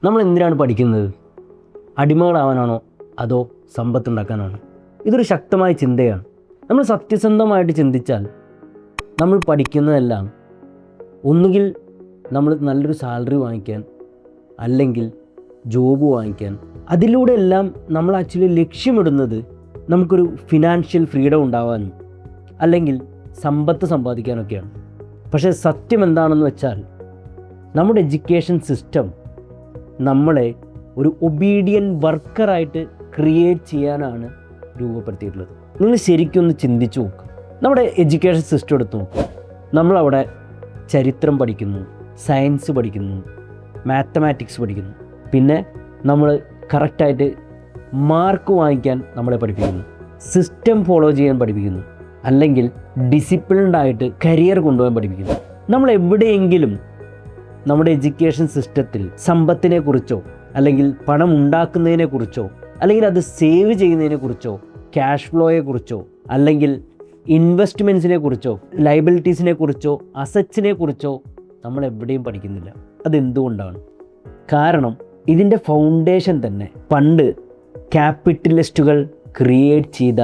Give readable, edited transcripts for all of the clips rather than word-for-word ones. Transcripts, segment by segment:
നമ്മൾ എന്തിനാണ് പഠിക്കുന്നത്? അടിമകളാവാനാണോ അതോ സമ്പത്തുണ്ടാക്കാനാണോ? ഇതൊരു ശക്തമായ ചിന്തയാണ്. നമ്മൾ സത്യസന്ധമായിട്ട് ചിന്തിച്ചാൽ നമ്മൾ പഠിക്കുന്നതെല്ലാം ഒന്നുകിൽ നമ്മൾ നല്ലൊരു സാലറി വാങ്ങിക്കാൻ, അല്ലെങ്കിൽ ജോബ് വാങ്ങിക്കാൻ, അതിലൂടെ എല്ലാം നമ്മൾ ആക്ച്വലി ലക്ഷ്യമിടുന്നത് നമുക്കൊരു ഫിനാൻഷ്യൽ ഫ്രീഡം ഉണ്ടാവാനും അല്ലെങ്കിൽ സമ്പത്ത് സമ്പാദിക്കാനൊക്കെയാണ്. പക്ഷേ സത്യം എന്താണെന്ന് വെച്ചാൽ നമ്മുടെ എഡ്യൂക്കേഷൻ സിസ്റ്റം നമ്മളെ ഒരു ഒബീഡിയൻറ്റ് വർക്കറായിട്ട് ക്രിയേറ്റ് ചെയ്യാനാണ് രൂപപ്പെടുത്തിയിട്ടുള്ളത്. നിങ്ങൾ ശരിക്കൊന്ന് ചിന്തിച്ചു നോക്കുക. നമ്മുടെ എഡ്യൂക്കേഷൻ സിസ്റ്റം എടുത്ത് നോക്കുക. നമ്മളവിടെ ചരിത്രം പഠിക്കുന്നു, സയൻസ് പഠിക്കുന്നു, മാത്തമാറ്റിക്സ് പഠിക്കുന്നു. പിന്നെ നമ്മൾ കറക്റ്റായിട്ട് മാർക്ക് വാങ്ങിക്കാൻ നമ്മളെ പഠിപ്പിക്കുന്നു, സിസ്റ്റം ഫോളോ ചെയ്യാൻ പഠിപ്പിക്കുന്നു, അല്ലെങ്കിൽ ഡിസിപ്ലിൻഡായിട്ട് കരിയർ കൊണ്ടുപോകാൻ പഠിപ്പിക്കുന്നു. നമ്മൾ എവിടെയെങ്കിലും നമ്മുടെ എഡ്യൂക്കേഷൻ സിസ്റ്റത്തിൽ സമ്പത്തിനെക്കുറിച്ചോ അല്ലെങ്കിൽ പണം ഉണ്ടാക്കുന്നതിനെക്കുറിച്ചോ അല്ലെങ്കിൽ അത് സേവ് ചെയ്യുന്നതിനെക്കുറിച്ചോ ക്യാഷ് ഫ്ലോയെക്കുറിച്ചോ അല്ലെങ്കിൽ ഇൻവെസ്റ്റ്മെൻറ്റ്സിനെ കുറിച്ചോ ലയബിലിറ്റീസിനെ കുറിച്ചോ അസറ്റ്സിനെ കുറിച്ചോ നമ്മൾ എവിടെയും പഠിക്കുന്നില്ല. അതെന്തുകൊണ്ടാണ്? കാരണം ഇതിൻ്റെ ഫൗണ്ടേഷൻ തന്നെ പണ്ട് ക്യാപിറ്റലിസ്റ്റുകൾ ക്രിയേറ്റ് ചെയ്ത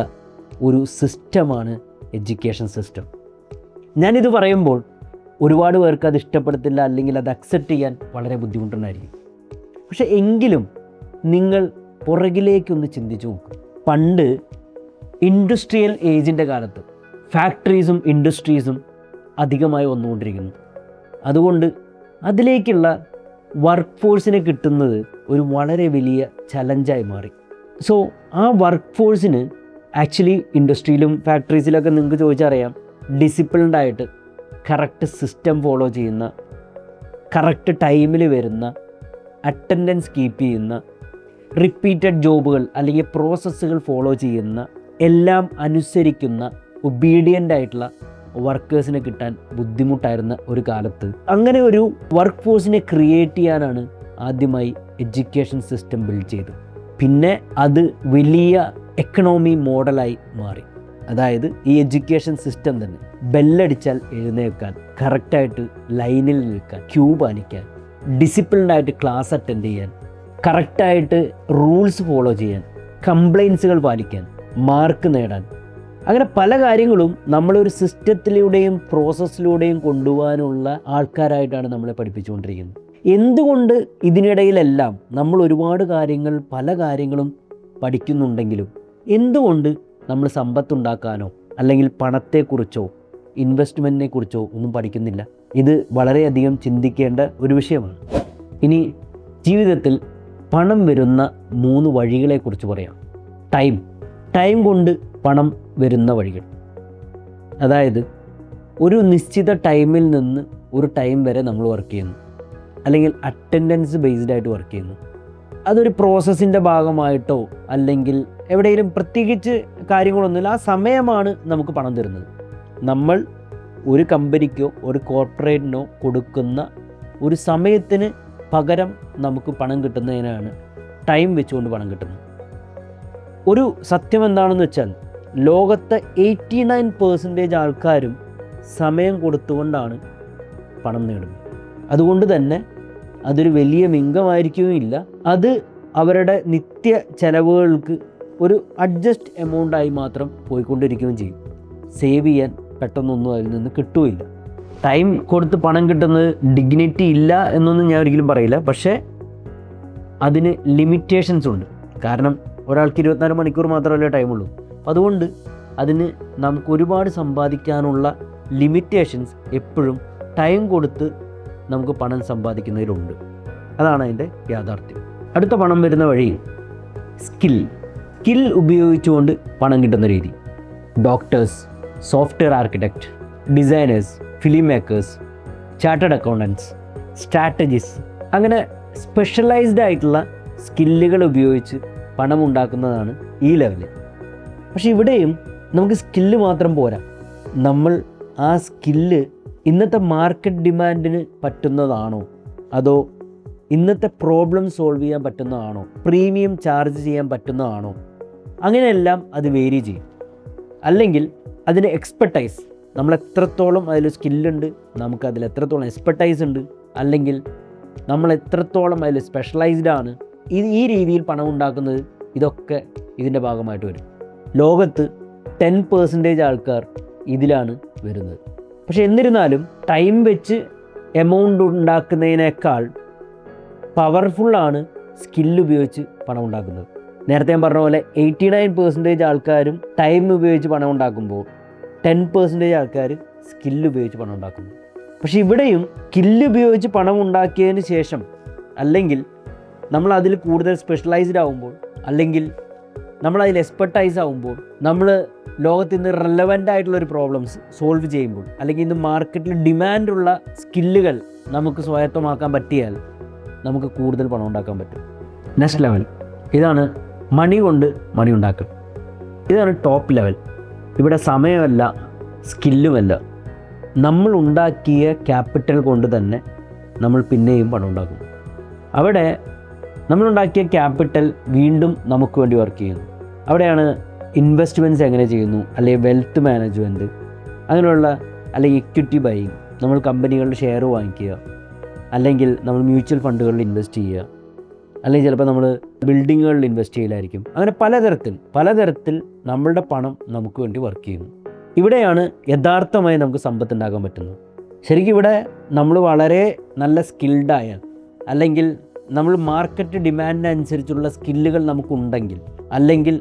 ഒരു സിസ്റ്റമാണ് എഡ്യൂക്കേഷൻ സിസ്റ്റം. ഞാനിത് പറയുമ്പോൾ ഒരുപാട് പേർക്ക് അത് ഇഷ്ടപ്പെടത്തില്ല, അല്ലെങ്കിൽ അത് അക്സെപ്റ്റ് ചെയ്യാൻ വളരെ ബുദ്ധിമുട്ടുണ്ടായിരിക്കും. പക്ഷെ എങ്കിലും നിങ്ങൾ പുറകിലേക്കൊന്ന് ചിന്തിച്ചു നോക്കും. പണ്ട് ഇൻഡസ്ട്രിയൽ ഏജിൻ്റെ കാലത്ത് ഫാക്ടറീസും ഇൻഡസ്ട്രീസും അധികമായി വന്നുകൊണ്ടിരിക്കുന്നു. അതുകൊണ്ട് അതിലേക്കുള്ള വർക്ക് ഫോഴ്സിനെ കിട്ടുന്നത് ഒരു വളരെ വലിയ ചലഞ്ചായി മാറി. സോ ആ വർക്ക് ഫോഴ്സിന് ആക്ച്വലി ഇൻഡസ്ട്രിയിലും ഫാക്ടറീസിലൊക്കെ നിങ്ങൾക്ക് ചോദിച്ചറിയാം, ഡിസിപ്ലിൻഡായിട്ട് കറക്റ്റ് സിസ്റ്റം ഫോളോ ചെയ്യുന്ന, കറക്റ്റ് ടൈമിൽ വരുന്ന, അറ്റൻഡൻസ് കീപ്പ് ചെയ്യുന്ന, റിപ്പീറ്റഡ് ജോബുകൾ അല്ലെങ്കിൽ പ്രോസസ്സുകൾ ഫോളോ ചെയ്യുന്ന, എല്ലാം അനുസരിക്കുന്ന ഒബീഡിയൻ്റ് ആയിട്ടുള്ള വർക്കേഴ്സിനെ കിട്ടാൻ ബുദ്ധിമുട്ടായിരുന്ന ഒരു കാലത്ത് അങ്ങനെ ഒരു വർക്ക് ഫോഴ്സിനെ ക്രിയേറ്റ് ചെയ്യാനാണ് ആദ്യമായി എഡ്യൂക്കേഷൻ സിസ്റ്റം ബിൽഡ് ചെയ്തത്. പിന്നെ അത് വലിയ എക്കണോമി മോഡലായി മാറി. അതായത് ഈ എഡ്യൂക്കേഷൻ സിസ്റ്റം തന്നെ ബെല്ലടിച്ചാൽ എഴുന്നേൽക്കാൻ, കറക്റ്റായിട്ട് ലൈനിൽ നിൽക്കാൻ, ക്യൂ പാലിക്കാൻ, ഡിസിപ്ലിൻഡായിട്ട് ക്ലാസ് അറ്റൻഡ് ചെയ്യാൻ, കറക്റ്റായിട്ട് റൂൾസ് ഫോളോ ചെയ്യാൻ, കംപ്ലൈൻസുകൾ പാലിക്കാൻ, മാർക്ക് നേടാൻ, അങ്ങനെ പല കാര്യങ്ങളും നമ്മളൊരു സിസ്റ്റത്തിലൂടെയും പ്രോസസ്സിലൂടെയും കൊണ്ടുപോകാനുള്ള ആൾക്കാരായിട്ടാണ് നമ്മളെ പഠിപ്പിച്ചുകൊണ്ടിരിക്കുന്നത്. എന്തുകൊണ്ട് ഇതിനിടയിലെല്ലാം നമ്മൾ ഒരുപാട് കാര്യങ്ങൾ, പല കാര്യങ്ങളും പഠിക്കുന്നുണ്ടെങ്കിലും എന്തുകൊണ്ട് നമ്മൾ സമ്പത്തുണ്ടാക്കാനോ അല്ലെങ്കിൽ പണത്തെക്കുറിച്ചോ ഇൻവെസ്റ്റ്മെൻറ്റിനെ കുറിച്ചോ ഒന്നും പഠിക്കുന്നില്ല? ഇത് വളരെയധികം ചിന്തിക്കേണ്ട ഒരു വിഷയമാണ്. ഇനി ജീവിതത്തിൽ പണം വരുന്ന 3 വഴികളെക്കുറിച്ച് പറയാം. ടൈം കൊണ്ട് പണം വരുന്ന വഴികൾ. അതായത് ഒരു നിശ്ചിത ടൈമിൽ നിന്ന് ഒരു ടൈം വരെ നമ്മൾ വർക്ക് ചെയ്യുന്നു, അല്ലെങ്കിൽ അറ്റൻഡൻസ് ബേസ്ഡ് ആയിട്ട് വർക്ക് ചെയ്യുന്നു. അതൊരു പ്രോസസ്സിൻ്റെ ഭാഗമായിട്ടോ അല്ലെങ്കിൽ എവിടെയെങ്കിലും പ്രത്യേകിച്ച് കാര്യങ്ങളൊന്നുമില്ല, ആ സമയമാണ് നമുക്ക് പണം തരുന്നത്. നമ്മൾ ഒരു കമ്പനിക്കോ ഒരു കോർപ്പറേറ്റിനോ കൊടുക്കുന്ന ഒരു സമയത്തിന് പകരം നമുക്ക് പണം കിട്ടുന്നതിനാണ് ടൈം വെച്ചുകൊണ്ട് പണം കിട്ടുന്നത്. ഒരു സത്യം എന്താണെന്ന് വെച്ചാൽ ലോകത്തെ 89% ആൾക്കാരും സമയം കൊടുത്തുകൊണ്ടാണ് പണം നേടുന്നത്. അതുകൊണ്ട് തന്നെ അതൊരു വലിയ ഇൻകമായിരിക്കുകയില്ല. അത് അവരുടെ നിത്യ ചെലവുകൾക്ക് ഒരു അഡ്ജസ്റ്റ് എമൗണ്ടായി മാത്രം പോയിക്കൊണ്ടിരിക്കുകയും ചെയ്യും. സേവ് ചെയ്യാൻ പെട്ടെന്നൊന്നും അതിൽ നിന്ന് കിട്ടുകയില്ല. ടൈം കൊടുത്ത് പണം കിട്ടുന്നത് ഡിഗ്നിറ്റി ഇല്ല എന്നൊന്നും ഞാൻ ഒരിക്കലും പറയില്ല. പക്ഷേ അതിന് ലിമിറ്റേഷൻസ് ഉണ്ട്. കാരണം ഒരാൾക്ക് 24 മണിക്കൂർ മാത്രമല്ലേ ടൈമുള്ളൂ. അതുകൊണ്ട് അതിന് നമുക്ക് ഒരുപാട് സമ്പാദിക്കാനുള്ള ലിമിറ്റേഷൻസ് എപ്പോഴും ടൈം കൊടുത്ത് നമുക്ക് പണം സമ്പാദിക്കുന്നതിലുണ്ട്. അതാണ് അതിൻ്റെ യാഥാർത്ഥ്യം. അടുത്ത പണം വരുന്ന വഴി സ്കിൽ ഉപയോഗിച്ചുകൊണ്ട് പണം കിട്ടുന്ന രീതി. Doctors, software architect, designers, film makers, chartered accountants, strategist, അങ്ങനെ സ്പെഷ്യലൈസ്ഡ് ആയിട്ടുള്ള സ്കില്ലുകൾ ഉപയോഗിച്ച് പണം ഉണ്ടാക്കുന്നതാണ് ഈ ലെവൽ. പക്ഷെ ഇവിടെയും നമുക്ക് സ്കില്ല് മാത്രം പോരാ. നമ്മൾ ആ സ്കില്ല് ഇന്നത്തെ മാർക്കറ്റ് ഡിമാൻഡിന് പറ്റുന്നതാണോ, അതോ ഇന്നത്തെ പ്രോബ്ലം സോൾവ് ചെയ്യാൻ പറ്റുന്നതാണോ, പ്രീമിയം ചാർജ് ചെയ്യാൻ പറ്റുന്നതാണോ, അങ്ങനെയെല്ലാം അത് വേരി ചെയ്യും. അല്ലെങ്കിൽ അതിന് എക്സ്പെർട്ടൈസ്, നമ്മൾ എത്രത്തോളം അതിൽ സ്കില്ലുണ്ട്, നമുക്കതിൽ എത്രത്തോളം എക്സ്പെർട്ടൈസ് ഉണ്ട്, അല്ലെങ്കിൽ നമ്മൾ എത്രത്തോളം അതിൽ സ്പെഷ്യലൈസ്ഡ് ആണ്, ഈ രീതിയിൽ പണം ഉണ്ടാക്കുന്നത്, ഇതൊക്കെ ഇതിൻ്റെ ഭാഗമായിട്ട് വരും. ലോകത്ത് 10% ആൾക്കാർ ഇതിലാണ് വരുന്നത്. പക്ഷെ എന്നിരുന്നാലും ടൈം വെച്ച് എമൗണ്ട് ഉണ്ടാക്കുന്നതിനേക്കാൾ പവർഫുള്ളാണ് സ്കില്ല് ഉപയോഗിച്ച് പണം ഉണ്ടാക്കുന്നത്. നേരത്തെ ഞാൻ പറഞ്ഞ പോലെ 89% ആൾക്കാരും ടൈം ഉപയോഗിച്ച് പണം ഉണ്ടാക്കുമ്പോൾ 10% ആൾക്കാർ സ്കില്ല് ഉപയോഗിച്ച് പണം ഉണ്ടാക്കുന്നു. പക്ഷെ ഇവിടെയും സ്കില്ല് ഉപയോഗിച്ച് പണം ഉണ്ടാക്കിയതിന് ശേഷം, അല്ലെങ്കിൽ നമ്മൾ അതിൽ കൂടുതൽ സ്പെഷ്യലൈസ്ഡ് ആകുമ്പോൾ, അല്ലെങ്കിൽ നമ്മൾ അതിൽ എക്സ്പെർട്ടൈസ് ആകുമ്പോൾ, നമ്മൾ ലോകത്ത് ഇന്ന് റെലവൻ്റ് ആയിട്ടുള്ളൊരു പ്രോബ്ലംസ് സോൾവ് ചെയ്യുമ്പോൾ, അല്ലെങ്കിൽ ഇന്ന് മാർക്കറ്റിൽ ഡിമാൻഡുള്ള സ്കില്ലുകൾ നമുക്ക് സ്വായത്തമാക്കാൻ പറ്റിയാൽ നമുക്ക് കൂടുതൽ പണം ഉണ്ടാക്കാൻ പറ്റും. നെക്സ്റ്റ് ലെവൽ ഇതാണ്, മണി കൊണ്ട് മണി ഉണ്ടാക്കൽ. ഇതാണ് ടോപ്പ് ലെവൽ. ഇവിടെ സമയമല്ല, സ്കില്ലുമല്ല, നമ്മൾ ഉണ്ടാക്കിയ ക്യാപിറ്റൽ കൊണ്ട് തന്നെ നമ്മൾ പിന്നെയും പണം ഉണ്ടാക്കും. അവിടെ നമ്മളുണ്ടാക്കിയ ക്യാപിറ്റൽ വീണ്ടും നമുക്ക് വേണ്ടി വർക്ക് ചെയ്യുന്നു. അവിടെയാണ് ഇൻവെസ്റ്റ്മെൻറ്റ്സ് എങ്ങനെ ചെയ്യുന്നു, അല്ലെങ്കിൽ വെൽത്ത് മാനേജ്മെൻറ്റ്, അങ്ങനെയുള്ള, അല്ലെങ്കിൽ ഇക്വിറ്റി ബൈയിങ്, നമ്മൾ കമ്പനികളുടെ ഷെയർ വാങ്ങിക്കുക, അല്ലെങ്കിൽ നമ്മൾ മ്യൂച്വൽ ഫണ്ടുകളിൽ ഇൻവെസ്റ്റ് ചെയ്യുക, അല്ലെങ്കിൽ ചിലപ്പോൾ നമ്മൾ ബിൽഡിങ്ങുകളിൽ ഇൻവെസ്റ്റ് ചെയ്യലായിരിക്കും. അങ്ങനെ പലതരത്തിൽ നമ്മളുടെ പണം നമുക്ക് വേണ്ടി വർക്ക് ചെയ്യുന്നു. ഇവിടെയാണ് യഥാർത്ഥമായി നമുക്ക് സമ്പത്ത് ഉണ്ടാക്കാൻ പറ്റുന്നത്. ശരിക്കും ഇവിടെ നമ്മൾ വളരെ നല്ല സ്കിൽഡായാൽ, അല്ലെങ്കിൽ നമ്മൾ മാർക്കറ്റ് ഡിമാൻഡിനനുസരിച്ചുള്ള സ്കില്ലുകൾ നമുക്കുണ്ടെങ്കിൽ, അല്ലെങ്കിൽ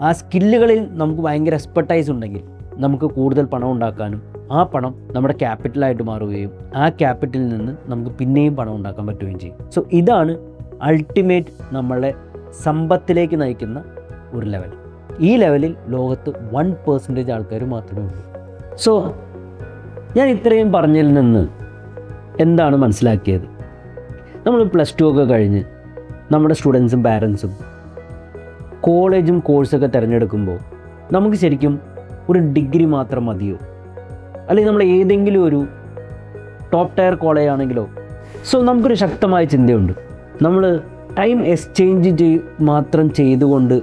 ആ സ്കില്ലുകളിൽ നമുക്ക് ഭയങ്കര എക്സ്പെർട്ടൈസ് ഉണ്ടെങ്കിൽ, നമുക്ക് കൂടുതൽ പണം ഉണ്ടാക്കാനും ആ പണം നമ്മുടെ ക്യാപിറ്റലായിട്ട് മാറുകയും ആ ക്യാപിറ്റലിൽ നിന്ന് നമുക്ക് പിന്നെയും പണം ഉണ്ടാക്കാൻ പറ്റുകയും ചെയ്യും. സോ ഇതാണ് അൾട്ടിമേറ്റ് നമ്മളെ സമ്പത്തിലേക്ക് നയിക്കുന്ന ഒരു ലെവൽ. ഈ ലെവലിൽ ലോകത്ത് 1% ആൾക്കാർ മാത്രമേ ഉള്ളൂ. സോ ഞാൻ ഇത്രയും പറഞ്ഞതിൽ നിന്ന് എന്താണ് മനസ്സിലാക്കിയത്? നമ്മൾ +2 ഒക്കെ കഴിഞ്ഞ് നമ്മുടെ സ്റ്റുഡൻസും പാരൻസും കോളേജും കോഴ്സൊക്കെ തിരഞ്ഞെടുക്കുമ്പോൾ നമുക്ക് ശരിക്കും ഒരു ഡിഗ്രി മാത്രം മതിയോ? അല്ലെങ്കിൽ നമ്മൾ ഏതെങ്കിലും ഒരു ടോപ്പ് ടയർ കോളേജ് ആണെങ്കിലോ? സോ നമുക്കൊരു ശക്തമായ ചിന്തയുണ്ട്, നമ്മൾ ടൈം എക്സ്ചേഞ്ച് മാത്രം ചെയ്തുകൊണ്ട്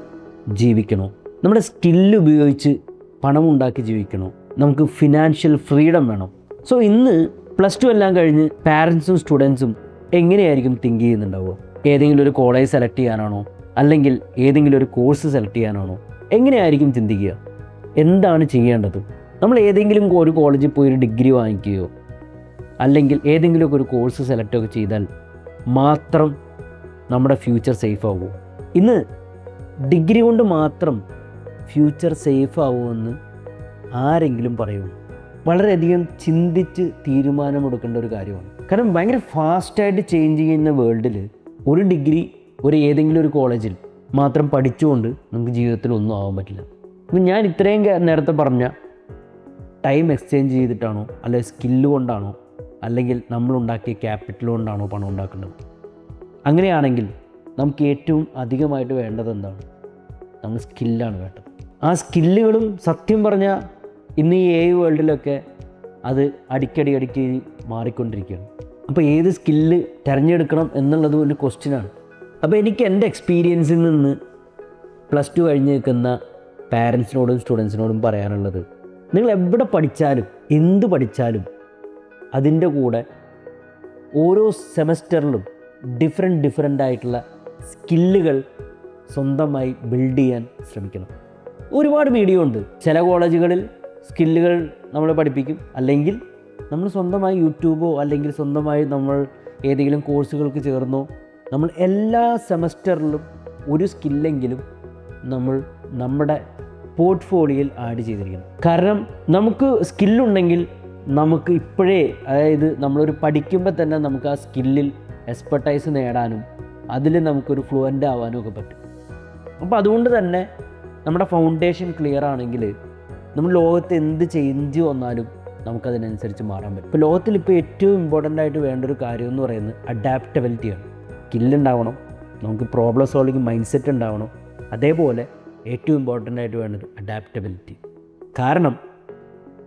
ജീവിക്കണോ? നമ്മുടെ സ്കില്ല് ഉപയോഗിച്ച് പണം ഉണ്ടാക്കി ജീവിക്കണോ? നമുക്ക് ഫിനാൻഷ്യൽ ഫ്രീഡം വേണം. സോ ഇന്ന് +2 എല്ലാം കഴിഞ്ഞ് പാരൻസും സ്റ്റുഡൻസും എങ്ങനെയായിരിക്കും തിങ്ക് ചെയ്യുന്നുണ്ടാവുക? ഏതെങ്കിലും ഒരു കോളേജ് സെലക്ട് ചെയ്യാനാണോ, അല്ലെങ്കിൽ ഏതെങ്കിലും ഒരു കോഴ്സ് സെലക്ട് ചെയ്യാനാണോ? എങ്ങനെയായിരിക്കും ചിന്തിക്കുക? എന്താണ് ചെയ്യേണ്ടത്? നമ്മൾ ഏതെങ്കിലും ഒരു കോളേജിൽ പോയി ഒരു ഡിഗ്രി വാങ്ങിക്കുകയോ, അല്ലെങ്കിൽ ഏതെങ്കിലുമൊക്കെ ഒരു കോഴ്സ് സെലക്ട് ചെയ്താൽ മാത്രം നമ്മുടെ ഫ്യൂച്ചർ സേഫ് ആവുമോ? ഇന്ന് ഡിഗ്രി കൊണ്ട് മാത്രം ഫ്യൂച്ചർ സേഫ് ആവുമെന്ന് ആരെങ്കിലും പറയുമോ? വളരെയധികം ചിന്തിച്ച് തീരുമാനമെടുക്കേണ്ട ഒരു കാര്യമാണ്. കാരണം ഭയങ്കര ഫാസ്റ്റായിട്ട് ചേഞ്ച് ചെയ്യുന്ന വേൾഡിൽ ഒരു ഡിഗ്രി ഏതെങ്കിലും ഒരു കോളേജിൽ മാത്രം പഠിച്ചുകൊണ്ട് നമുക്ക് ജീവിതത്തിൽ ഒന്നും ആവാൻ പറ്റില്ല. അപ്പം ഞാൻ ഇത്രയും നേരത്തെ പറഞ്ഞ ടൈം എക്സ്ചേഞ്ച് ചെയ്തിട്ടാണോ, അല്ലെങ്കിൽ സ്കില്ല് കൊണ്ടാണോ, അല്ലെങ്കിൽ നമ്മളുണ്ടാക്കിയ ക്യാപിറ്റൽ കൊണ്ടാണോ പണം ഉണ്ടാക്കേണ്ടത്? അങ്ങനെയാണെങ്കിൽ നമുക്ക് ഏറ്റവും അധികമായിട്ട് വേണ്ടത് എന്താണ്? നമ്മൾ സ്കില്ലാണ് വേണ്ടത്. ആ സ്കില്ലുകളും സത്യം പറഞ്ഞാൽ ഇന്ന് ഈ AI വേൾഡിലൊക്കെ അത് അടിക്കടി മാറിക്കൊണ്ടിരിക്കുകയാണ്. അപ്പോൾ ഏത് സ്കില്ല് തിരഞ്ഞെടുക്കണം എന്നുള്ളത് ഒരു ക്വസ്റ്റ്യനാണ്. അപ്പോൾ എനിക്ക് എൻ്റെ എക്സ്പീരിയൻസിൽ നിന്ന് +2 കഴിഞ്ഞ് നിൽക്കുന്ന പാരൻസിനോടും സ്റ്റുഡൻസിനോടും പറയാനുള്ളത്, നിങ്ങൾ എവിടെ പഠിച്ചാലും എന്ത് പഠിച്ചാലും അതിൻ്റെ കൂടെ ഓരോ സെമസ്റ്ററിലും ഡിഫറെൻ്റ് ആയിട്ടുള്ള സ്കില്ലുകൾ സ്വന്തമായി ബിൽഡ് ചെയ്യാൻ ശ്രമിക്കണം. ഒരുപാട് വീഡിയോ ഉണ്ട്. ചില കോളേജുകളിൽ സ്കില്ലുകൾ നമ്മൾ പഠിപ്പിക്കും, അല്ലെങ്കിൽ നമ്മൾ സ്വന്തമായി യൂട്യൂബോ അല്ലെങ്കിൽ സ്വന്തമായി നമ്മൾ ഏതെങ്കിലും കോഴ്സുകൾക്ക് ചേർന്നോ നമ്മൾ എല്ലാ സെമസ്റ്ററിലും ഒരു സ്കില്ലെങ്കിലും നമ്മൾ നമ്മുടെ പോർട്ട്ഫോളിയോയിൽ ആഡ് ചെയ്തിരിക്കണം. കാരണം നമുക്ക് സ്കില്ലുണ്ടെങ്കിൽ നമുക്ക് ഇപ്പോഴേ, അതായത് നമ്മളൊരു പഠിക്കുമ്പോൾ തന്നെ നമുക്ക് ആ സ്കില്ലിൽ എക്സ്പെർട്ടൈസ് നേടാനും അതിൽ നമുക്കൊരു ഫ്ലുവൻ്റ് ആവാനും ഒക്കെ പറ്റും. അപ്പോൾ അതുകൊണ്ട് തന്നെ നമ്മുടെ ഫൗണ്ടേഷൻ ക്ലിയർ ആണെങ്കിൽ നമ്മൾ ലോകത്ത് എന്ത് ചേഞ്ച് വന്നാലും നമുക്കതിനനുസരിച്ച് മാറാൻ പറ്റും. ഇപ്പോൾ ലോകത്തിൽ ഇപ്പോൾ ഏറ്റവും ഇമ്പോർട്ടൻ്റ് ആയിട്ട് വേണ്ട ഒരു കാര്യം എന്ന് പറയുന്നത് അഡാപ്റ്റബിലിറ്റിയാണ്. സ്കില്ലുണ്ടാവണം, നമുക്ക് പ്രോബ്ലം സോൾവിങ് മൈൻഡ് സെറ്റ് ഉണ്ടാവണം. അതേപോലെ ഏറ്റവും ഇമ്പോർട്ടൻ്റ് ആയിട്ട് വേണ്ടത് അഡാപ്റ്റബിലിറ്റി. കാരണം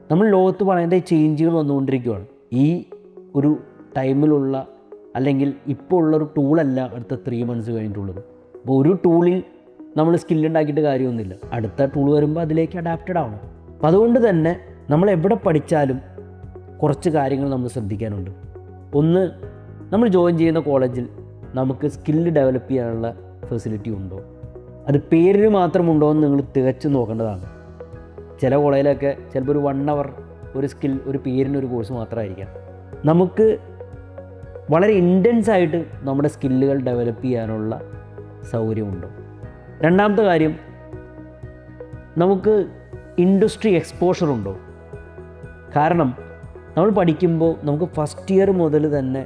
നമ്മൾ ലോകത്ത് വളരെ ചേഞ്ചുകൾ വന്നുകൊണ്ടിരിക്കുകയാണ്. ഈ ഒരു ടൈമിലുള്ള, അല്ലെങ്കിൽ ഇപ്പോൾ ഉള്ളൊരു ടൂളല്ല അടുത്ത 3 months കഴിഞ്ഞിട്ടുള്ളത്. അപ്പോൾ ഒരു ടൂളിൽ നമ്മൾ സ്കില്ലുണ്ടാക്കിയിട്ട് കാര്യമൊന്നുമില്ല. അടുത്ത ടൂൾ വരുമ്പോൾ അതിലേക്ക് അഡാപ്റ്റഡ് ആവണം. അപ്പോൾ അതുകൊണ്ട് തന്നെ നമ്മൾ എവിടെ പഠിച്ചാലും കുറച്ച് കാര്യങ്ങൾ നമ്മൾ ശ്രദ്ധിക്കാനുണ്ട്. ഒന്ന്, നമ്മൾ ജോയിൻ ചെയ്യുന്ന കോളേജിൽ നമുക്ക് സ്കില്ല് ഡെവലപ്പ് ചെയ്യാനുള്ള ഫെസിലിറ്റി ഉണ്ടോ? അത് പേരിന് മാത്രമുണ്ടോ എന്ന് നിങ്ങൾ തികച്ചു നോക്കേണ്ടതാണ്. ചില കോളേജിലൊക്കെ ചിലപ്പോൾ ഒരു 1 hour ഒരു സ്കിൽ, ഒരു പേരിനൊരു കോഴ്സ് മാത്രമായിരിക്കാം. നമുക്ക് വളരെ ഇൻറ്റൻസ് ആയിട്ട് നമ്മുടെ സ്കില്ലുകൾ ഡെവലപ്പ് ചെയ്യാനുള്ള സൗകര്യമുണ്ടോ? രണ്ടാമത്തെ കാര്യം, നമുക്ക് ഇൻഡസ്ട്രി എക്സ്പോഷർ ഉണ്ടോ? കാരണം നമ്മൾ പഠിക്കുമ്പോൾ നമുക്ക് ഫസ്റ്റ് ഇയർ മുതൽ തന്നെ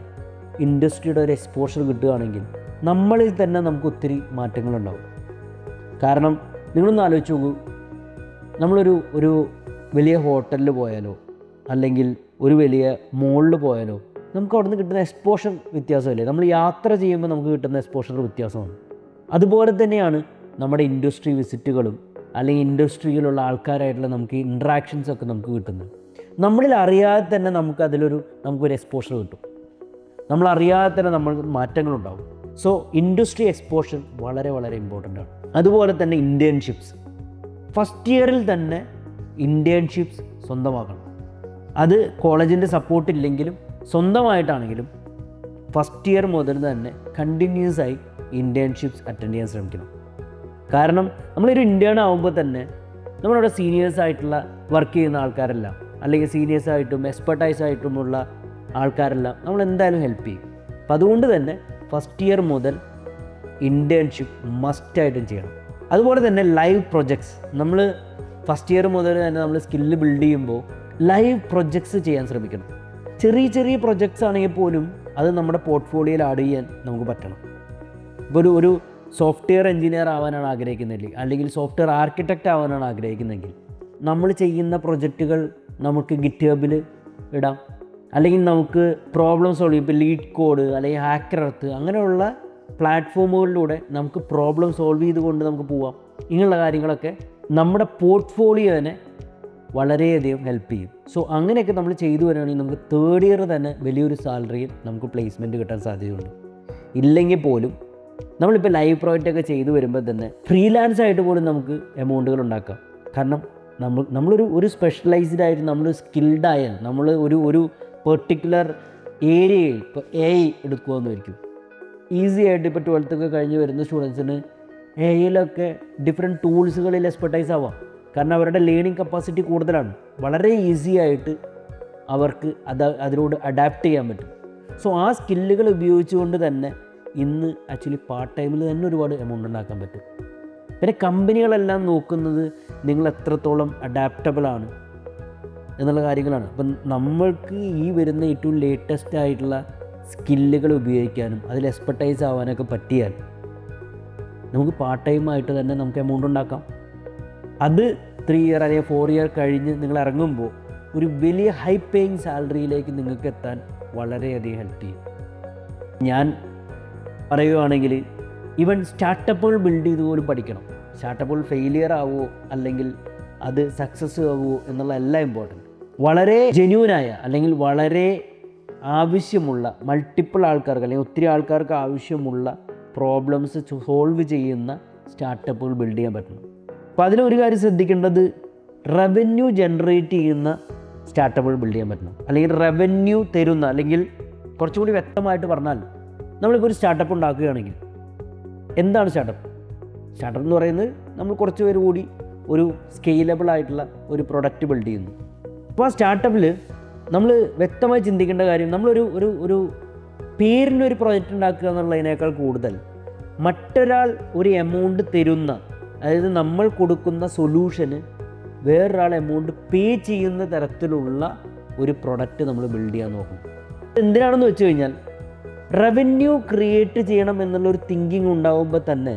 ഇൻഡസ്ട്രിയുടെ ഒരു എക്സ്പോഷർ കിട്ടുകയാണെങ്കിൽ നമ്മളിൽ തന്നെ നമുക്ക് ഒത്തിരി മാറ്റങ്ങളുണ്ടാവും. കാരണം നിങ്ങളൊന്ന് ആലോചിച്ച് നോക്കൂ, നമ്മളൊരു വലിയ ഹോട്ടലിൽ പോയാലോ അല്ലെങ്കിൽ ഒരു വലിയ മോളിൽ പോയാലോ നമുക്ക് അവിടെ നിന്ന് കിട്ടുന്ന എക്സ്പോഷർ വ്യത്യാസമല്ലേ? നമ്മൾ യാത്ര ചെയ്യുമ്പോൾ നമുക്ക് കിട്ടുന്ന എക്സ്പോഷർ വ്യത്യാസമാണ്. അതുപോലെ തന്നെയാണ് നമ്മുടെ ഇൻഡസ്ട്രി വിസിറ്റുകളും അല്ലെങ്കിൽ ഇൻഡസ്ട്രിയിലുള്ള ആൾക്കാരായിട്ടുള്ള നമുക്ക് ഇൻട്രാക്ഷൻസൊക്കെ നമുക്ക് കിട്ടുന്നത്. നമ്മളിൽ അറിയാതെ തന്നെ നമുക്കൊരു എക്സ്പോഷർ കിട്ടും. നമ്മളറിയാതെ തന്നെ നമ്മൾക്ക് മാറ്റങ്ങളുണ്ടാകും. സോ ഇൻഡസ്ട്രി എക്സ്പോഷർ വളരെ വളരെ ഇമ്പോർട്ടൻ്റ് ആണ്. അതുപോലെ തന്നെ ഇൻറ്റേൺഷിപ്സ്, ഫസ്റ്റ് ഇയറിൽ തന്നെ ഇൻറ്റേൺഷിപ്സ് സ്വന്തമാക്കണം. അത് കോളേജിൻ്റെ സപ്പോർട്ടില്ലെങ്കിലും സ്വന്തമായിട്ടാണെങ്കിലും ഫസ്റ്റ് ഇയർ മുതൽ തന്നെ കണ്ടിന്യൂസ് ആയി ഇൻറ്റേൺഷിപ്സ് അറ്റൻഡ് ചെയ്യാൻ ശ്രമിക്കണം. കാരണം നമ്മളൊരു ഇൻറ്റേൺ ആകുമ്പോൾ തന്നെ നമ്മളവിടെ സീനിയേഴ്സായിട്ടുള്ള വർക്ക് ചെയ്യുന്ന ആൾക്കാരെല്ലാം അല്ലെങ്കിൽ സീനിയേഴ്സായിട്ടും എക്സ്പെർട്ടൈസായിട്ടുമുള്ള ആൾക്കാരെല്ലാം നമ്മൾ എന്തായാലും ഹെൽപ്പ് ചെയ്യും. അപ്പം അതുകൊണ്ട് തന്നെ ഫസ്റ്റ് ഇയർ മുതൽ ഇൻറ്റേൺഷിപ്പ് മസ്റ്റായിട്ടും ചെയ്യണം. അതുപോലെ തന്നെ ലൈവ് പ്രൊജക്ട്സ്, നമ്മൾ ഫസ്റ്റ് ഇയർ മുതൽ തന്നെ നമ്മൾ സ്കില്ല് ബിൽഡ് ചെയ്യുമ്പോൾ ലൈവ് പ്രൊജക്ട്സ് ചെയ്യാൻ ശ്രമിക്കണം. ചെറിയ ചെറിയ പ്രൊജക്ട്സ് ആണെങ്കിൽ പോലും അത് നമ്മുടെ പോർട്ട്ഫോളിയോയിൽ ആഡ് ചെയ്യാൻ നമുക്ക് പറ്റണം. ഇപ്പോൾ ഒരു സോഫ്റ്റ്വെയർ എഞ്ചിനീയർ ആവാനാണ് ആഗ്രഹിക്കുന്നതെങ്കിൽ അല്ലെങ്കിൽ സോഫ്റ്റ്വെയർ ആർക്കിടെക്റ്റ് ആവാനാണ് ആഗ്രഹിക്കുന്നതെങ്കിൽ നമ്മൾ ചെയ്യുന്ന പ്രൊജക്റ്റുകൾ നമുക്ക് ഗിറ്റ്ഹബിൽ ഇടാം. അല്ലെങ്കിൽ നമുക്ക് പ്രോബ്ലം സോൾവ് ചെയ്യും, ഇപ്പോൾ ലീഡ് കോഡ് അല്ലെങ്കിൽ ഹാക്കർ എർത്ത് അങ്ങനെയുള്ള പ്ലാറ്റ്ഫോമുകളിലൂടെ നമുക്ക് പ്രോബ്ലം സോൾവ് ചെയ്തുകൊണ്ട് നമുക്ക് പോവാം. ഇങ്ങനെയുള്ള കാര്യങ്ങളൊക്കെ നമ്മുടെ പോർട്ട്ഫോളിയോനെ വളരെയധികം ഹെൽപ്പ് ചെയ്യും. സോ അങ്ങനെയൊക്കെ നമ്മൾ ചെയ്തു വരികയാണെങ്കിൽ നമുക്ക് തേർഡ് ഇയർ തന്നെ വലിയൊരു സാലറിയിൽ നമുക്ക് പ്ലേസ്മെൻറ്റ് കിട്ടാൻ സാധ്യതയുണ്ട്. ഇല്ലെങ്കിൽ പോലും നമ്മളിപ്പോൾ ലൈവ് പ്രോജക്റ്റൊക്കെ ചെയ്തു വരുമ്പോൾ തന്നെ ഫ്രീലാൻസ് ആയിട്ട് പോലും നമുക്ക് എമൗണ്ടുകൾ ഉണ്ടാക്കാം. കാരണം നമ്മളൊരു സ്പെഷ്യലൈസ്ഡ് ആയിട്ട് നമ്മൾ സ്കിൽഡായ നമ്മൾ ഒരു പെർട്ടിക്കുലർ ഏരിയയിൽ ഇപ്പോൾ AI എടുക്കുകയെന്നായിരിക്കും ഈസി ആയിട്ട്. ഇപ്പോൾ 12th ഒക്കെ കഴിഞ്ഞ് വരുന്ന സ്റ്റുഡൻസിന് AIയിലൊക്കെ ഡിഫറെൻറ്റ് ടൂൾസുകളിൽ എക്സ്പെർട്ടൈസ് ആവാം. കാരണം അവരുടെ ലേണിംഗ് കപ്പാസിറ്റി കൂടുതലാണ്. വളരെ ഈസി ആയിട്ട് അവർക്ക് അതിനോട് അഡാപ്റ്റ് ചെയ്യാൻ പറ്റും. സോ ആ സ്കില്ലുകൾ ഉപയോഗിച്ചുകൊണ്ട് തന്നെ ഇന്ന് ആക്ച്വലി പാർട്ട് ടൈമിൽ തന്നെ ഒരുപാട് എമൗണ്ട് ഉണ്ടാക്കാൻ പറ്റും. പിന്നെ കമ്പനികളെല്ലാം നോക്കുന്നത് നിങ്ങൾ എത്രത്തോളം അഡാപ്റ്റബിളാണ് എന്നുള്ള കാര്യങ്ങളാണ്. അപ്പം നമ്മൾക്ക് ഈ വരുന്ന ഏറ്റവും ലേറ്റസ്റ്റ് ആയിട്ടുള്ള സ്കില്ലുകൾ ഉപയോഗിക്കാനും അതിൽ എക്സ്പെർട്ടൈസ് ആവാനൊക്കെ പറ്റിയാൽ നമുക്ക് പാർട്ട് ടൈമായിട്ട് തന്നെ നമുക്ക് എമൗണ്ട് ഉണ്ടാക്കാം. അത് 3 year അല്ലെങ്കിൽ 4 year കഴിഞ്ഞ് നിങ്ങൾ ഇറങ്ങുമ്പോൾ ഒരു വലിയ ഹൈ പേയിങ് സാലറിയിലേക്ക് നിങ്ങൾക്ക് എത്താൻ വളരെയധികം ഹെൽപ്പ് ചെയ്യും. ഞാൻ പറയുകയാണെങ്കിൽ ഈവൻ സ്റ്റാർട്ടപ്പുകൾ ബിൽഡ് ചെയ്ത് പോലും പഠിക്കണം. സ്റ്റാർട്ടപ്പുകൾ ഫെയിലിയർ ആവുമോ അല്ലെങ്കിൽ അത് സക്സസ് ആവുമോ എന്നുള്ള എല്ലാം ഇമ്പോർട്ടൻറ്റ്. വളരെ ജെന്യൂനായ അല്ലെങ്കിൽ വളരെ ആവശ്യമുള്ള മൾട്ടിപ്പിൾ ആൾക്കാർക്ക് അല്ലെങ്കിൽ ഒത്തിരി ആൾക്കാർക്ക് ആവശ്യമുള്ള പ്രോബ്ലംസ് സോൾവ് ചെയ്യുന്ന സ്റ്റാർട്ടപ്പുകൾ ബിൽഡ് ചെയ്യാൻ പറ്റണം. അപ്പോൾ അതിലൊരു കാര്യം ശ്രദ്ധിക്കേണ്ടത് റവന്യൂ ജനറേറ്റ് ചെയ്യുന്ന സ്റ്റാർട്ടപ്പുകൾ ബിൽഡ് ചെയ്യാൻ പറ്റണം. അല്ലെങ്കിൽ റവന്യൂ തരുന്ന, അല്ലെങ്കിൽ കുറച്ചുകൂടി വ്യക്തമായിട്ട് പറഞ്ഞാൽ നമ്മളിപ്പോൾ ഒരു സ്റ്റാർട്ടപ്പ് ഉണ്ടാക്കുകയാണെങ്കിൽ എന്താണ് സ്റ്റാർട്ടപ്പ് എന്ന് പറയുന്നത്? നമ്മൾ കുറച്ച് പേര് കൂടി ഒരു സ്കെയിലബിൾ ആയിട്ടുള്ള ഒരു പ്രൊഡക്റ്റ് ബിൽഡ് ചെയ്യുന്നു. അപ്പോൾ ആ സ്റ്റാർട്ടപ്പിൽ നമ്മൾ വ്യക്തമായി ചിന്തിക്കേണ്ട കാര്യം, നമ്മളൊരു പേരിനൊരു പ്രൊജക്റ്റ് ഉണ്ടാക്കുക എന്നുള്ളതിനേക്കാൾ കൂടുതൽ മറ്റൊരാൾ ഒരു എമൗണ്ട് തരുന്ന, അതായത് നമ്മൾ കൊടുക്കുന്ന സൊല്യൂഷന് വേറൊരാൾ എമൗണ്ട് പേ ചെയ്യുന്ന തരത്തിലുള്ള ഒരു പ്രൊഡക്റ്റ് നമ്മൾ ബിൽഡ് ചെയ്യാൻ നോക്കും. എന്തിനാണെന്ന് വെച്ച് കഴിഞ്ഞാൽ റവന്യൂ ക്രിയേറ്റ് ചെയ്യണം എന്നുള്ളൊരു തിങ്കിങ് ഉണ്ടാകുമ്പോൾ തന്നെ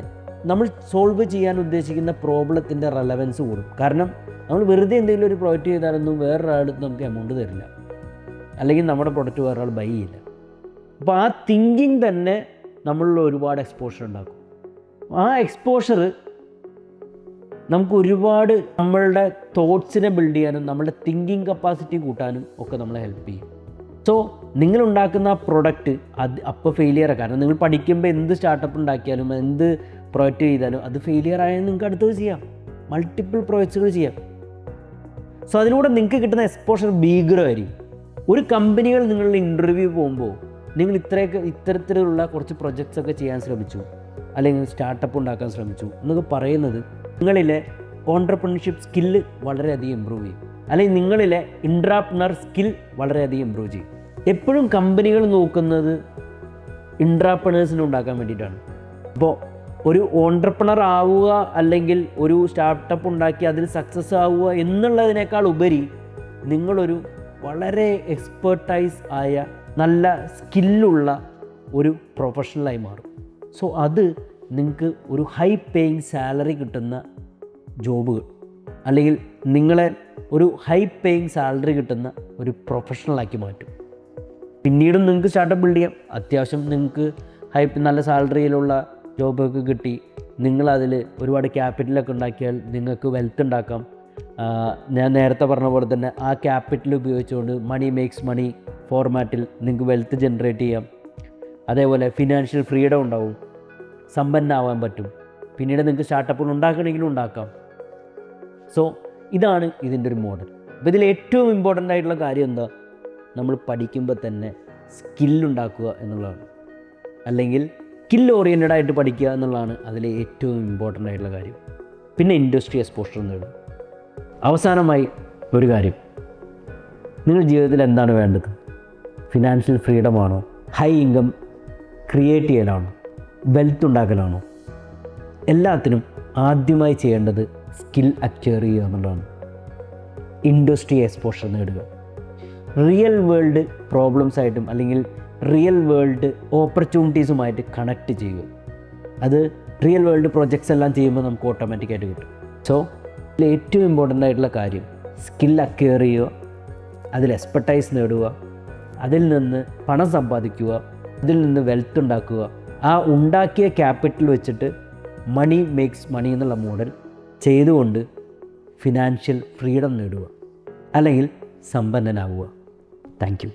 നമ്മൾ സോൾവ് ചെയ്യാൻ ഉദ്ദേശിക്കുന്ന പ്രോബ്ലത്തിൻ്റെ റെലവൻസ് കൂടും. കാരണം നമ്മൾ വെറുതെ എന്തെങ്കിലും ഒരു പ്രൊഡക്റ്റ് ചെയ്താലൊന്നും വേറൊരാൾക്ക് നമുക്ക് എമൗണ്ട് തരില്ല, അല്ലെങ്കിൽ നമ്മുടെ പ്രൊഡക്റ്റ് വേറൊരാൾ ബൈ ചെയ്യില്ല. അപ്പോൾ ആ തിങ്കിങ് തന്നെ നമ്മളിൽ ഒരുപാട് എക്സ്പോഷർ ഉണ്ടാക്കും. ആ എക്സ്പോഷർ നമുക്ക് ഒരുപാട് നമ്മളുടെ തോട്ട്സിനെ ബിൽഡ് ചെയ്യാനും നമ്മളുടെ തിങ്കിങ് കപ്പാസിറ്റി കൂട്ടാനും ഒക്കെ നമ്മളെ ഹെൽപ്പ് ചെയ്യും. സോ നിങ്ങളുണ്ടാക്കുന്ന പ്രൊഡക്റ്റ് അപ്പോൾ ഫെയിലിയർ, കാരണം നിങ്ങൾ പഠിക്കുമ്പോൾ എന്ത് സ്റ്റാർട്ടപ്പ് ഉണ്ടാക്കിയാലും എന്ത് പ്രൊജക്റ്റ് ചെയ്താലും അത് ഫെയിലിയർ ആയാലും നിങ്ങൾക്ക് അടുത്തത് ചെയ്യാം, മൾട്ടിപ്പിൾ പ്രോജക്ട്സുകൾ ചെയ്യാം. സോ അതിലൂടെ നിങ്ങൾക്ക് കിട്ടുന്ന എക്സ്പോഷർ ഭീകരമായിരിക്കും. ഒരു കമ്പനികൾ നിങ്ങളുടെ ഇൻ്റർവ്യൂ പോകുമ്പോൾ നിങ്ങൾ ഇത്തരത്തിലുള്ള കുറച്ച് പ്രൊജക്ട്സൊക്കെ ചെയ്യാൻ ശ്രമിച്ചു, അല്ലെങ്കിൽ സ്റ്റാർട്ടപ്പ് ഉണ്ടാക്കാൻ ശ്രമിച്ചു എന്നൊക്കെ പറയുന്നത് നിങ്ങളിലെ ഓൺട്രപ്രണർഷിപ്പ് സ്കില്ല് വളരെയധികം ഇമ്പ്രൂവ് ചെയ്യും, അല്ലെങ്കിൽ നിങ്ങളിലെ ഇൻട്രാപ്രണർ സ്കിൽ വളരെയധികം ഇമ്പ്രൂവ് ചെയ്യും. എപ്പോഴും കമ്പനികൾ നോക്കുന്നത് ഇൻട്രാപ്രണേഴ്സിനെ ഉണ്ടാക്കാൻ വേണ്ടിയിട്ടാണ്. അപ്പോൾ ഒരു ഓൺട്രപ്രണർ ആവുക അല്ലെങ്കിൽ ഒരു സ്റ്റാർട്ടപ്പ് ഉണ്ടാക്കി അതിൽ സക്സസ് ആവുക എന്നുള്ളതിനേക്കാൾ ഉപരി നിങ്ങളൊരു വളരെ എക്സ്പേർട്ടൈസ് ആയ നല്ല സ്കില്ലുള്ള ഒരു പ്രൊഫഷണലായി മാറും. സോ അത് നിങ്ങൾക്ക് ഒരു ഹൈ പേയിങ് സാലറി കിട്ടുന്ന ജോബുകൾ, അല്ലെങ്കിൽ നിങ്ങളെ ഒരു ഹൈ പേയിങ് സാലറി കിട്ടുന്ന ഒരു പ്രൊഫഷണലാക്കി മാറ്റും. പിന്നീടും നിങ്ങൾക്ക് സ്റ്റാർട്ടപ്പ് ബിൽഡ് ചെയ്യാം. അത്യാവശ്യം നിങ്ങൾക്ക് നല്ല സാലറിയിലുള്ള ജോബൊക്കെ കിട്ടി നിങ്ങളതിൽ ഒരുപാട് ക്യാപിറ്റലൊക്കെ ഉണ്ടാക്കിയാൽ നിങ്ങൾക്ക് വെൽത്ത് ഉണ്ടാക്കാം. ഞാൻ നേരത്തെ പറഞ്ഞ പോലെ തന്നെ ആ ക്യാപിറ്റൽ ഉപയോഗിച്ചുകൊണ്ട് മണി മേക്സ് മണി ഫോർമാറ്റിൽ നിങ്ങൾക്ക് വെൽത്ത് ജനറേറ്റ് ചെയ്യാം. അതേപോലെ ഫിനാൻഷ്യൽ ഫ്രീഡം ഉണ്ടാവും, സമ്പന്നാവാൻ പറ്റും. പിന്നീട് നിങ്ങൾക്ക് സ്റ്റാർട്ടപ്പുകൾ ഉണ്ടാക്കണമെങ്കിലും ഉണ്ടാക്കാം. സോ ഇതാണ് ഇതിൻ്റെ ഒരു മോഡൽ. അപ്പോൾ ഇതിൽ ഏറ്റവും ഇമ്പോർട്ടൻ്റ് ആയിട്ടുള്ള കാര്യം എന്താ? നമ്മൾ പഠിക്കുമ്പോൾ തന്നെ സ്കില്ലുണ്ടാക്കുക എന്നുള്ളതാണ്, അല്ലെങ്കിൽ സ്കിൽ ഓറിയൻറ്റഡ് ആയിട്ട് പഠിക്കുക എന്നുള്ളതാണ് അതിലെ ഏറ്റവും ഇമ്പോർട്ടൻ്റ് ആയിട്ടുള്ള കാര്യം. പിന്നെ ഇൻഡസ്ട്രി എക്സ്പോഷർ നേടും. അവസാനമായി ഒരു കാര്യം, നിങ്ങൾ ജീവിതത്തിൽ എന്താണ് വേണ്ടത്? ഫിനാൻഷ്യൽ ഫ്രീഡമാണോ? ഹൈ ഇൻകം ക്രിയേറ്റ് ചെയ്യലാണോ? വെൽത്ത് ഉണ്ടാക്കലാണോ? എല്ലാത്തിനും ആദ്യമായി ചെയ്യേണ്ടത് സ്കിൽ അക്വയർ ചെയ്യുക എന്നുള്ളതാണ്. ഇൻഡസ്ട്രി എക്സ്പോഷർ നേടുക. റിയൽ വേൾഡ് പ്രോബ്ലംസായിട്ടും അല്ലെങ്കിൽ റിയൽ വേൾഡ് ഓപ്പർച്യൂണിറ്റീസുമായിട്ട് കണക്റ്റ് ചെയ്യുക. അത് റിയൽ വേൾഡ് പ്രൊജക്ട്സ് എല്ലാം ചെയ്യുമ്പോൾ നമുക്ക് ഓട്ടോമാറ്റിക്കായിട്ട് കിട്ടും. സോ ഇതിൽ ഏറ്റവും ഇമ്പോർട്ടൻ്റ് ആയിട്ടുള്ള കാര്യം സ്കിൽ അക്വയർ ചെയ്യുക, അതിൽ എക്സ്പെർട്ടൈസ് നേടുക, അതിൽ നിന്ന് പണം സമ്പാദിക്കുക, അതിൽ നിന്ന് വെൽത്ത് ഉണ്ടാക്കുക. ആ ഉണ്ടാക്കിയ ക്യാപിറ്റൽ വെച്ചിട്ട് മണി മേക്സ് മണി എന്നുള്ള മോഡൽ ചെയ്തുകൊണ്ട് ഫിനാൻഷ്യൽ ഫ്രീഡം നേടുക, അല്ലെങ്കിൽ സമ്പന്നനാവുക. Thank you.